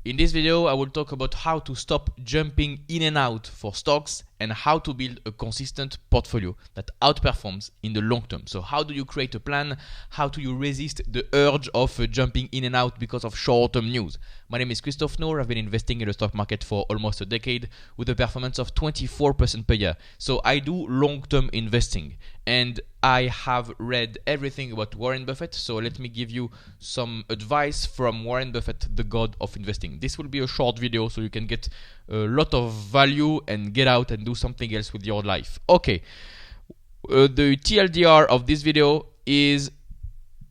In this video, I will talk about how to stop jumping in and out for stocks and how to build a consistent portfolio that outperforms in the long term. So how do you create a plan? How do you resist the urge of jumping in and out because of short-term news? My name is Christophe Nour. I've been investing in the stock market for almost a decade with a performance of 24% per year. So I do long-term investing and I have read everything about Warren Buffett. So let me give you some advice from Warren Buffett, the god of investing. This will be a short video so you can get a lot of value and get out and do something else with your life. Okay, the TLDR of this video is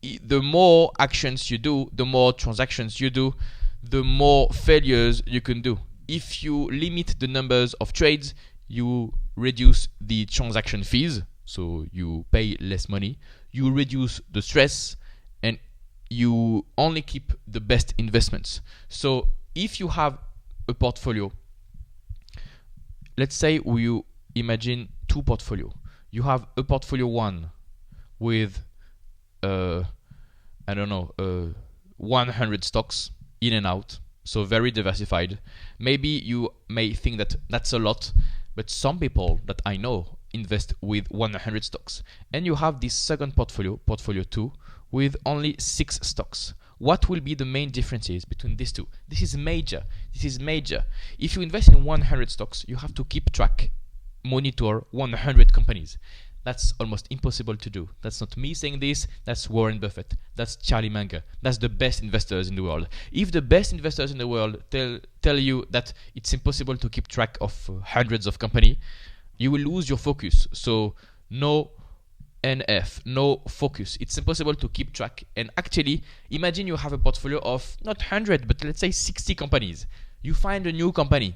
the more actions you do, the more transactions you do, the more failures you can do. If you limit the numbers of trades, you reduce the transaction fees, so you pay less money, you reduce the stress, and you only keep the best investments. So if you have a portfolio, let's say you imagine two portfolio. You have a portfolio one with 100 stocks in and out, so very diversified. Maybe you may think that that's a lot, but some people that I know invest with 100 stocks. And you have this second portfolio, portfolio 2, with only 6 stocks. What will be the main differences between these two? This is major. This is major. If you invest in 100 stocks, you have to keep track, monitor 100 companies. That's almost impossible to do. That's not me saying this, that's Warren Buffett, that's Charlie Munger, that's the best investors in the world. If the best investors in the world tell you that it's impossible to keep track of hundreds of companies, you will lose your focus. So no NF, no focus. It's impossible to keep track. And actually, imagine you have a portfolio of not 100, but let's say 60 companies. You find a new company.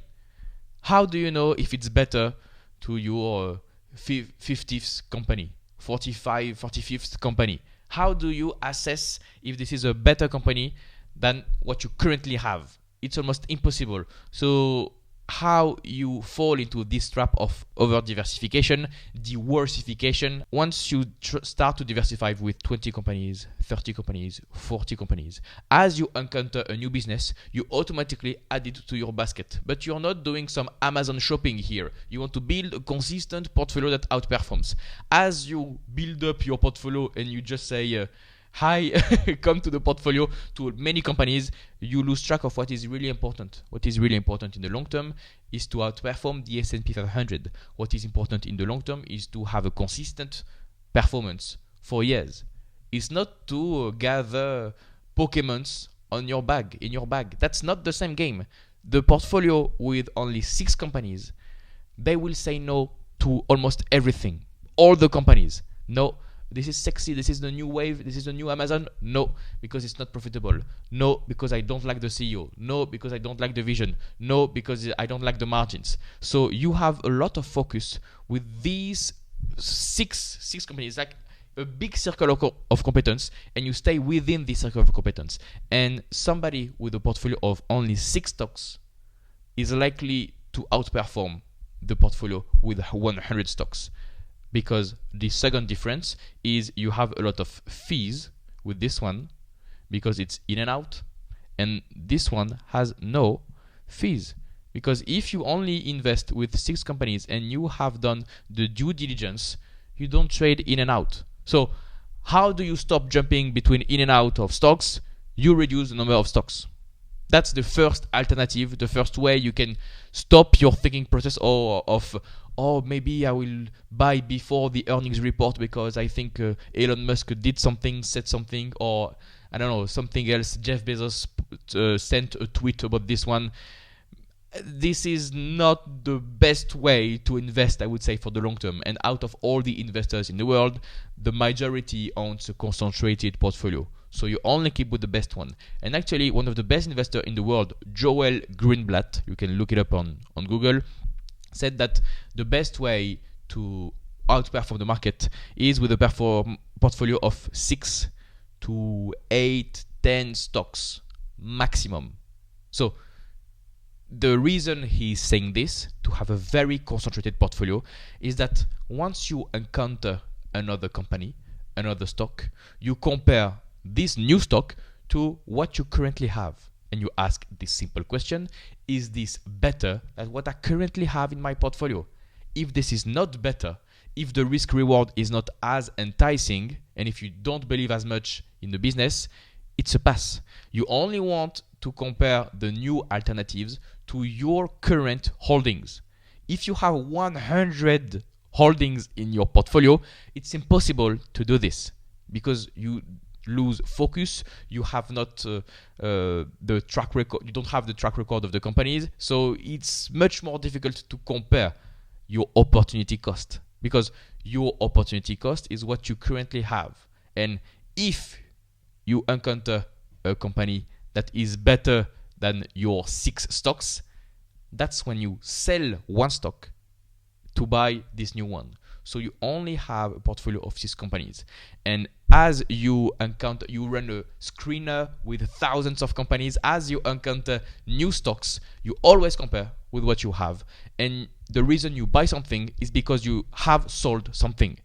How do you know if it's better to your 50th company, 45th company? How do you assess if this is a better company than what you currently have? It's almost impossible. So how you fall into this trap of over diversification, diversification. Once you start to diversify with 20 companies, 30 companies, 40 companies, as you encounter a new business, you automatically add it to your basket. But you're not doing some Amazon shopping here. You want to build a consistent portfolio that outperforms. As you build up your portfolio and you just say, hi, come to the portfolio to many companies, you lose track of what is really important. What is really important in the long term is to outperform the S&P 500. What is important in the long term is to have a consistent performance for years. It's not to gather Pokemons in your bag. That's not the same game. The portfolio with only 6 companies, they will say no to almost everything. All the companies. No, this is sexy, this is the new wave, this is the new Amazon. No, because it's not profitable. No, because I don't like the CEO. No, because I don't like the vision. No, because I don't like the margins. So you have a lot of focus with these six companies, like a big circle of competence, and you stay within this circle of competence. And somebody with a portfolio of only 6 stocks is likely to outperform the portfolio with 100 stocks. Because the second difference is you have a lot of fees with this one because it's in and out, and this one has no fees. Because if you only invest with 6 companies and you have done the due diligence, you don't trade in and out. So how do you stop jumping between in and out of stocks? You reduce the number of stocks. That's the first alternative, the first way you can stop your thinking process of maybe I will buy before the earnings report because I think Elon Musk did something, said something, or I don't know, something else. Jeff Bezos sent a tweet about this one. This is not the best way to invest, I would say, for the long term. And out of all the investors in the world, the majority owns a concentrated portfolio. So you only keep with the best one. And actually, one of the best investors in the world, Joel Greenblatt, you can look it up on Google, said that the best way to outperform the market is with a portfolio of 6 to 8, 10 stocks maximum. So the reason he's saying this, to have a very concentrated portfolio, is that once you encounter another company, another stock, you compare this new stock to what you currently have. and you ask this simple question: is this better than what I currently have in my portfolio? If this is not better, if the risk reward is not as enticing, and if you don't believe as much in the business, it's a pass. You only want to compare the new alternatives to your current holdings. If you have 100 holdings in your portfolio, it's impossible to do this because you lose focus. You have not the track record. You don't have the track record of the companies, so it's much more difficult to compare your opportunity cost, because your opportunity cost is what you currently have. And if you encounter a company that is better than your 6 stocks, that's when you sell one stock to buy this new one. So you only have a portfolio of 6 companies. And as you run a screener with thousands of companies, as you encounter new stocks, you always compare with what you have. And the reason you buy something is because you have sold something.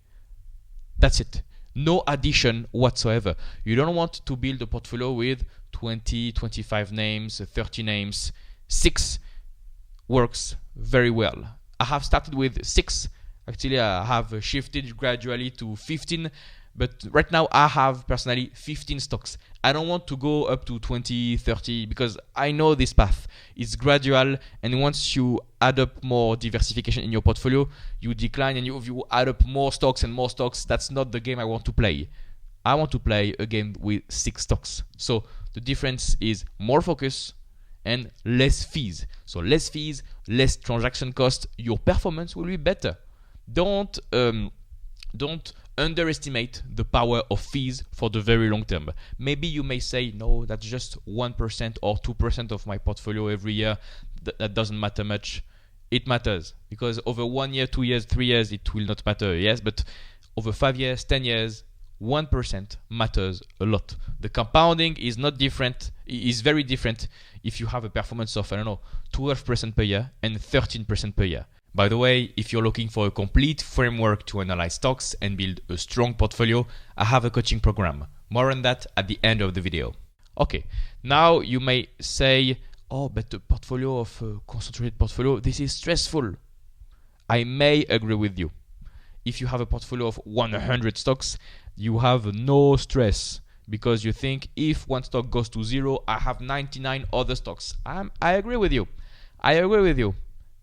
That's it. No addition whatsoever. You don't want to build a portfolio with 20, 25 names, 30 names. 6 works very well. I have started with 6. Actually, I have shifted gradually to 15, but right now I have personally 15 stocks. I don't want to go up to 20, 30 because I know this path is gradual, and once you add up more diversification in your portfolio, you decline, and you add up more stocks and more stocks. That's not the game I want to play. I want to play a game with 6 stocks. So the difference is more focus and less fees. So less fees, less transaction cost, your performance will be better. Don't underestimate the power of fees for the very long term. Maybe you may say, no, that's just 1% or 2% of my portfolio every year. That doesn't matter much. It matters, because over 1 year, 2 years, 3 years, it will not matter. Yes, but over 5 years, 10 years, 1% matters a lot. The compounding is not different. Is very different if you have a performance of, 12% per year and 13% per year. By the way, if you're looking for a complete framework to analyze stocks and build a strong portfolio, I have a coaching program. More on that at the end of the video. Okay, now you may say, oh, but a portfolio of a concentrated portfolio, this is stressful. I may agree with you. If you have a portfolio of 100 stocks, you have no stress, because you think if one stock goes to 0, I have 99 other stocks. I agree with you.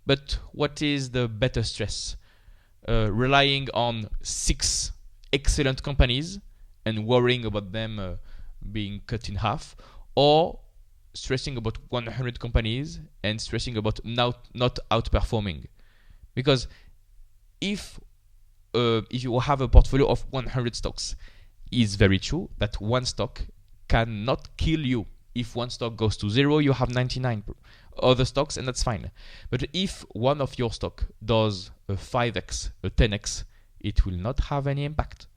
But what is the better stress? Relying on 6 excellent companies and worrying about them being cut in half, or stressing about 100 companies and stressing about not outperforming? Because if you have a portfolio of 100 stocks, it's very true that one stock cannot kill you. If one stock goes to 0, you have 99 other stocks, and that's fine. But if one of your stock does a 5x, a 10x, it will not have any impact.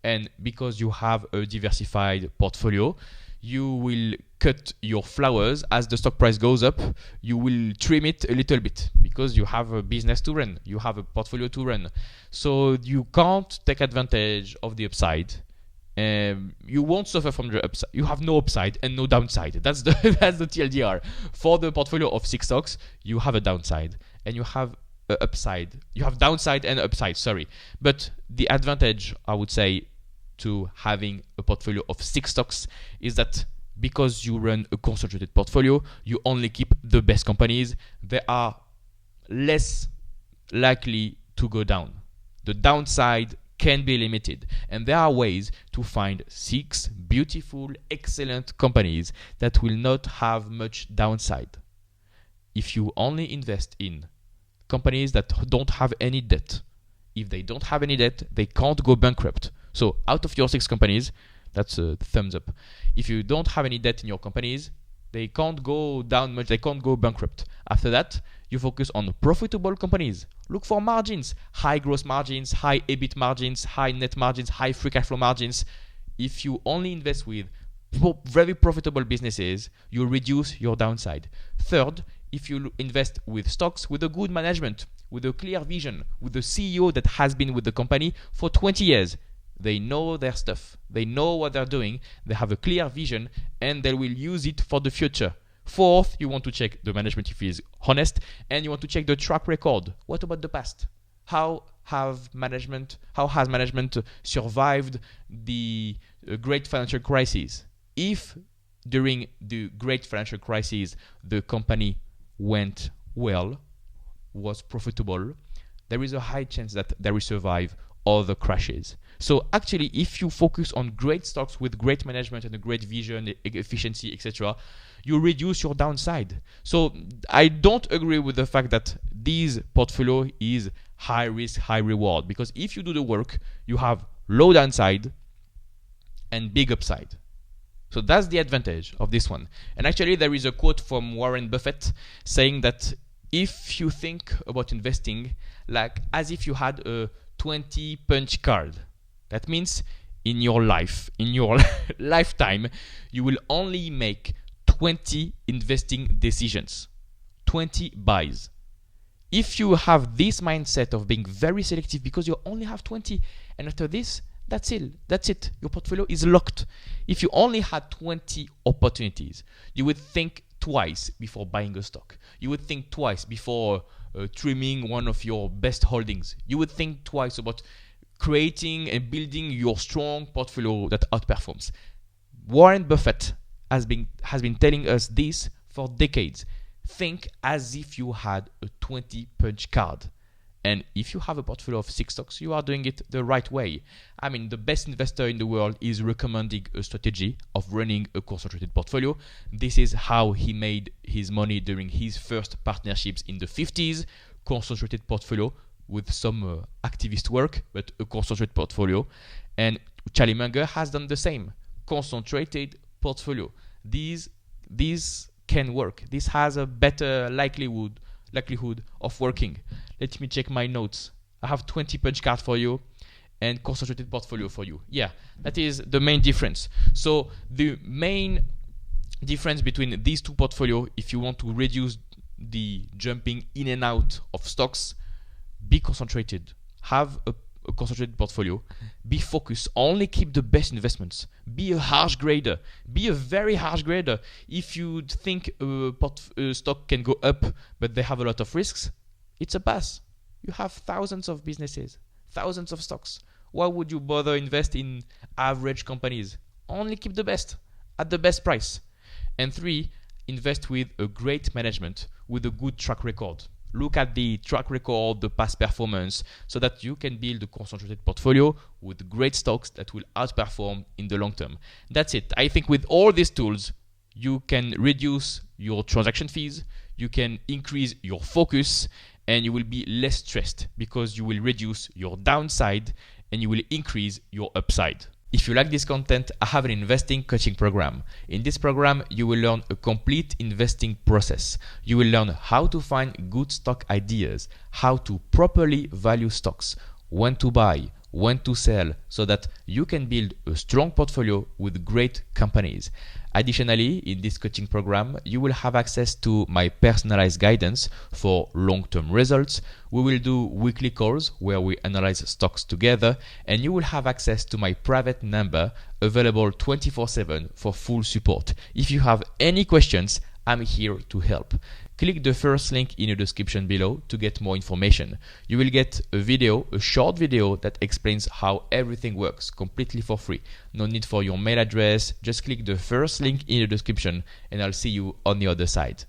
And because you have a diversified portfolio, you will cut your flowers as the stock price goes up. You will trim it a little bit because you have a business to run. You have a portfolio to run. So you can't take advantage of the upside. You won't suffer from the upside. You have no upside and no downside. That's the TLDR. For the portfolio of 6 stocks, you have a downside and you have an upside. You have downside and upside, sorry. But the advantage, I would say, to having a portfolio of 6 stocks is that because you run a concentrated portfolio, you only keep the best companies. They are less likely to go down. The downside can be limited, and there are ways to find 6 beautiful, excellent companies that will not have much downside. If you only invest in companies that don't have any debt, if they don't have any debt, they can't go bankrupt. So out of your 6 companies, that's a thumbs up. If you don't have any debt in your companies, they can't go down much, they can't go bankrupt. After that, you focus on profitable companies. Look for margins, high gross margins, high EBIT margins, high net margins, high free cash flow margins. If you only invest with very profitable businesses, you reduce your downside. Third, if you invest with stocks with a good management, with a clear vision, with a CEO that has been with the company for 20 years, They know their stuff. They know what they're doing. They have a clear vision and they will use it for the future. Fourth, you want to check the management if he is honest, and you want to check the track record. What about the past? How has management survived the great financial crisis? If during the great financial crisis the company went well, was profitable, there is a high chance that they will survive other crashes. So actually, if you focus on great stocks with great management and a great vision, efficiency, etc., you reduce your downside. So I don't agree with the fact that this portfolio is high risk, high reward, because if you do the work, you have low downside and big upside. So that's the advantage of this one. And actually, there is a quote from Warren Buffett saying that if you think about investing like as if you had a 20 punch card, that means in your life, in your lifetime, you will only make 20 investing decisions, 20 buys. If you have this mindset of being very selective because you only have 20, and after this, that's it. Your portfolio is locked. If you only had 20 opportunities, you would think twice before buying a stock. You would think twice before trimming one of your best holdings. You would think twice about creating and building your strong portfolio that outperforms. Warren Buffett has been telling us this for decades. Think as if you had a 20 punch card. And if you have a portfolio of 6 stocks, you are doing it the right way. I mean, the best investor in the world is recommending a strategy of running a concentrated portfolio. This is how he made his money during his first partnerships in the 50s. Concentrated portfolio with some activist work, but a concentrated portfolio. And Charlie Munger has done the same. Concentrated portfolio. These can work. This has a better likelihood of working. Let me check my notes. I have 20 punch card for you and concentrated portfolio for you. Yeah, that is the main difference. So the main difference between these two portfolios, if you want to reduce the jumping in and out of stocks, be concentrated. Have a concentrated portfolio. Be focused. Only keep the best investments. Be a harsh grader. Be a very harsh grader. If you think a stock can go up, but they have a lot of risks, it's a pass. You have thousands of businesses, thousands of stocks. Why would you bother invest in average companies? Only keep the best at the best price. And 3, invest with a great management with a good track record. Look at the track record, the past performance, so that you can build a concentrated portfolio with great stocks that will outperform in the long term. That's it. I think with all these tools, you can reduce your transaction fees, you can increase your focus, and you will be less stressed because you will reduce your downside and you will increase your upside. If you like this content, I have an investing coaching program. In this program, you will learn a complete investing process. You will learn how to find good stock ideas, how to properly value stocks, when to buy, when to sell, so that you can build a strong portfolio with great companies. Additionally, in this coaching program, you will have access to my personalized guidance for long-term results. We will do weekly calls where we analyze stocks together, and you will have access to my private number available 24/7 for full support. If you have any questions, I'm here to help. Click the first link in the description below to get more information. You will get a short video that explains how everything works completely for free. No need for your mail address. Just click the first link in the description and I'll see you on the other side.